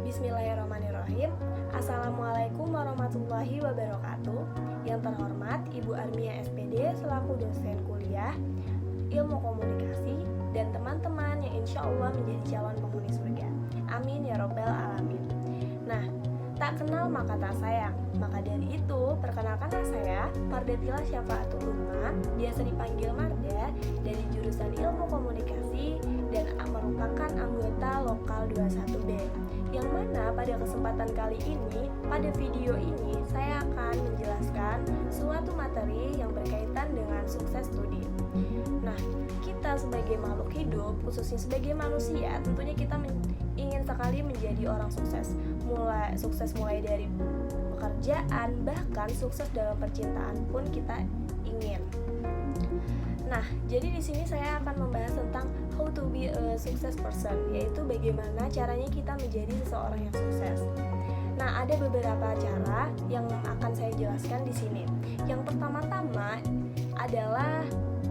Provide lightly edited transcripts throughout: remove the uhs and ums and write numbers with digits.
Bismillahirrahmanirrahim. Assalamualaikum warahmatullahi wabarakatuh. Yang terhormat Ibu Armia SPD selaku dosen kuliah Ilmu Komunikasi dan teman-teman yang insya Allah menjadi calon penghuni surga. Amin ya robbal alamin. Nah, tak kenal maka tak sayang. Maka dari itu, perkenalkanlah saya Mardatila Syafaatul Ummah, biasa dipanggil Marda, dari jurusan Ilmu Komunikasi dan merupakan anggota lokal 21B. Yang mana pada kesempatan kali ini, pada video ini, saya akan menjelaskan suatu materi yang berkaitan dengan sukses studi. Nah, kita sebagai makhluk hidup, khususnya sebagai manusia, tentunya kita ingin sekali menjadi orang sukses. Mulai dari pekerjaan, bahkan sukses dalam percintaan pun kita ingin. Nah, jadi di sini saya akan membahas tentang how to be a success person, yaitu bagaimana caranya kita menjadi seseorang yang sukses. Nah, ada beberapa cara yang akan saya jelaskan di sini. Yang pertama-tama adalah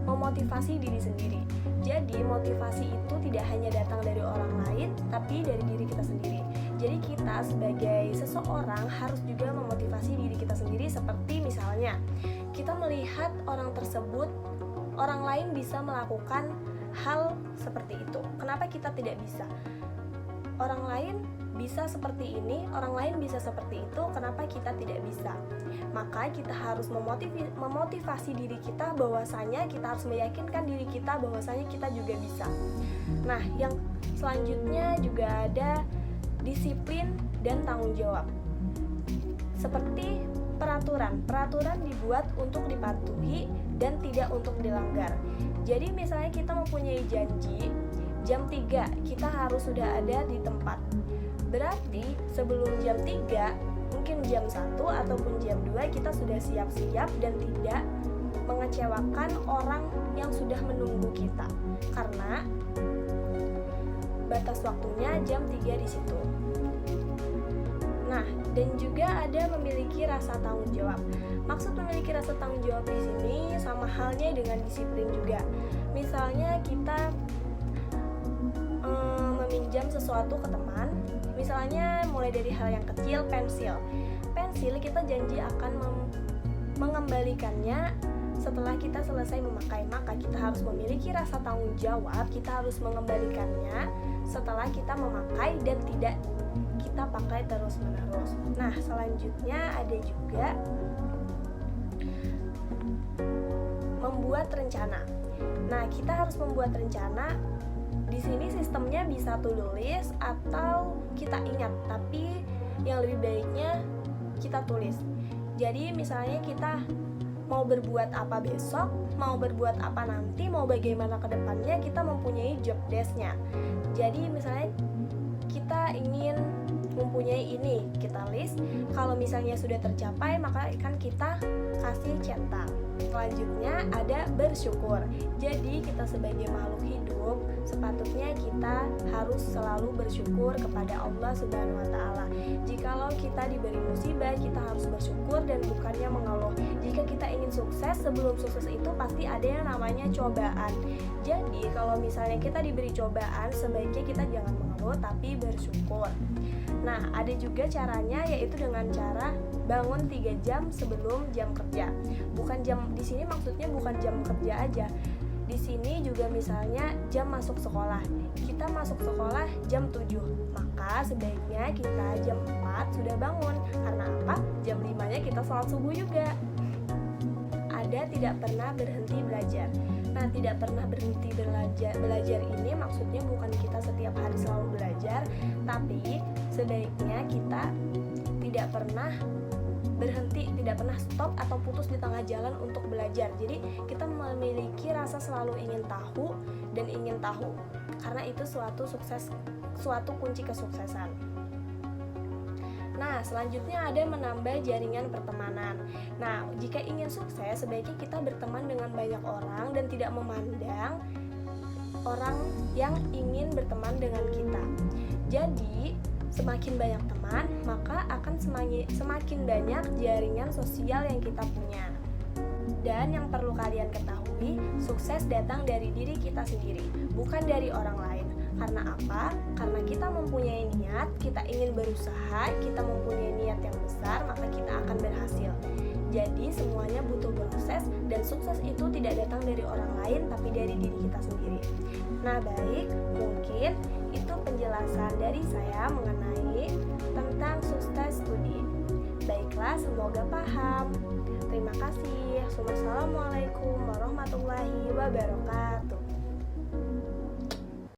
memotivasi diri sendiri. Jadi, motivasi itu tidak hanya datang dari orang lain, tapi dari diri kita sendiri. Jadi, kita sebagai seseorang harus juga memotivasi diri kita sendiri, seperti misalnya kita melihat orang lain bisa melakukan hal seperti itu. Kenapa kita tidak bisa? Orang lain bisa seperti ini, orang lain bisa seperti itu, kenapa kita tidak bisa? Maka kita harus memotivasi diri kita bahwasanya kita harus meyakinkan diri kita bahwasanya kita juga bisa. Nah, yang selanjutnya juga ada disiplin dan tanggung jawab. Seperti peraturan dibuat untuk dipatuhi dan tidak untuk dilanggar. Jadi misalnya kita mempunyai janji jam 3 kita harus sudah ada di tempat. Berarti sebelum jam 3, mungkin jam 1 ataupun jam 2 kita sudah siap-siap dan tidak mengecewakan orang yang sudah menunggu kita. Karena batas waktunya jam 3 di situ. Nah, dan juga ada memiliki rasa tanggung jawab. Maksud memiliki rasa tanggung jawab di sini sama halnya dengan disiplin juga. Misalnya kita meminjam sesuatu ke teman, misalnya mulai dari hal yang kecil, pensil kita janji akan mengembalikannya setelah kita selesai memakai. Maka kita harus memiliki rasa tanggung jawab, kita harus mengembalikannya setelah kita memakai dan tidak kita pakai terus-menerus. Nah, selanjutnya ada juga membuat rencana. Nah, kita harus membuat rencana. Di sini sistemnya bisa to-do list atau kita ingat, tapi yang lebih baiknya kita tulis. Jadi misalnya kita mau berbuat apa besok, mau berbuat apa nanti, mau bagaimana ke depannya, kita mempunyai job desk-nya. Jadi misalnya kita ingin mempunyai ini, kita list. Kalau misalnya sudah tercapai, maka kan kita kasih centang. Selanjutnya ada bersyukur. Jadi kita sebagai makhluk hidup sepatutnya kita harus selalu bersyukur kepada Allah Subhanahu wa taala. Jikalau kita diberi musibah, kita harus bersyukur dan bukannya mengeluh. Jika kita ingin sukses, sebelum sukses itu pasti ada yang namanya cobaan. Jadi kalau misalnya kita diberi cobaan, sebaiknya kita jangan mengeluh tapi bersyukur. Nah, ada juga caranya, yaitu dengan cara bangun 3 jam sebelum jam kerja. Bukan jam di sini maksudnya bukan jam kerja aja. Di sini juga misalnya jam masuk sekolah. Kita masuk sekolah jam 7. Maka sebaiknya kita jam 4 sudah bangun. Karena apa? Jam 5-nya kita sholat subuh juga. Ada tidak pernah berhenti belajar. Nah, tidak pernah berhenti belajar ini maksudnya bukan kita setiap hari selalu belajar, tapi sebaiknya kita tidak pernah berhenti, tidak pernah stop atau putus di tengah jalan untuk belajar. Jadi kita memiliki rasa selalu ingin tahu dan ingin tahu, karena itu suatu kunci kesuksesan. Nah, selanjutnya ada menambah jaringan pertemanan. Nah, jika ingin sukses, sebaiknya kita berteman dengan banyak orang dan tidak memandang orang yang ingin berteman dengan kita. Jadi, semakin banyak teman, maka akan semakin banyak jaringan sosial yang kita punya. Dan yang perlu kalian ketahui, sukses datang dari diri kita sendiri, bukan dari orang lain. Karena apa? Karena kita mempunyai niat, kita ingin berusaha, kita mempunyai niat yang besar, maka kita akan berhasil. Jadi semuanya butuh proses, dan sukses itu tidak datang dari orang lain tapi dari diri kita sendiri. Nah baik, mungkin itu penjelasan dari saya mengenai tentang sukses studi. Baiklah, semoga paham. Terima kasih. Wassalamualaikum warahmatullahi wabarakatuh.